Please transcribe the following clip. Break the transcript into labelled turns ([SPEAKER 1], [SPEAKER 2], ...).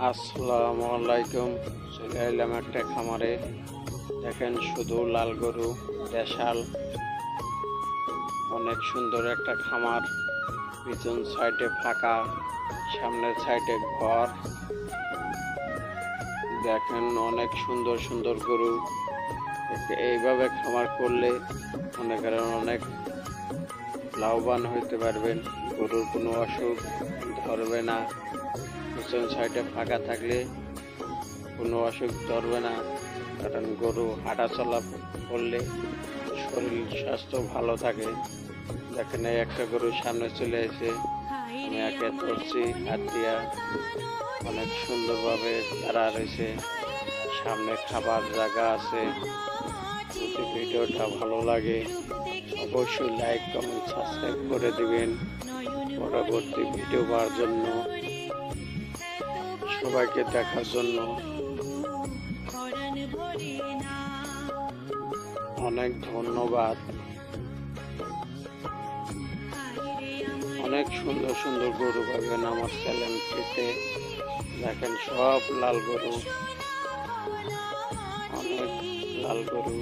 [SPEAKER 1] আসসালামু আলাইকুম। চলে এলাম একটা খামারে। দেখেন শুধু লাল গরু, দেশাল। অনেক সুন্দর একটা খামার। পিছন সাইডে ফাঁকা, সামনের সাইডে ঘর। দেখেন অনেক সুন্দর সুন্দর গরু। এইভাবে খামার করলে মনে করেন অনেক লাভবান হইতে পারবেন। গরুর কোনো অসুখ ধরবে না। পিছন সাইডে ফাঁকা থাকলে কোনো অসুখ ধরবে না, কারণ গরু হাঁটাচলা করলে শরীর স্বাস্থ্য ভালো থাকে। দেখেন এই একটা গরু সামনে চলে এসে আমি একে ধরছি হাত দিয়া। অনেক সুন্দরভাবে দাঁড়া রয়েছে, সামনে খাবার জায়গা আছে। যদি ভিডিওটা ভালো লাগে অবশ্যই লাইক কমেন্ট সাবস্ক্রাইব করে দিবেন পরবর্তী ভিডিও পাওয়ার জন্য, সবাইকে দেখার জন্য। অনেক ধন্যবাদ। অনেক সুন্দর সুন্দর গরু পাবেন আমার চ্যানেলটিতে। দেখেন সব লাল গরু, অনেক লাল গরু।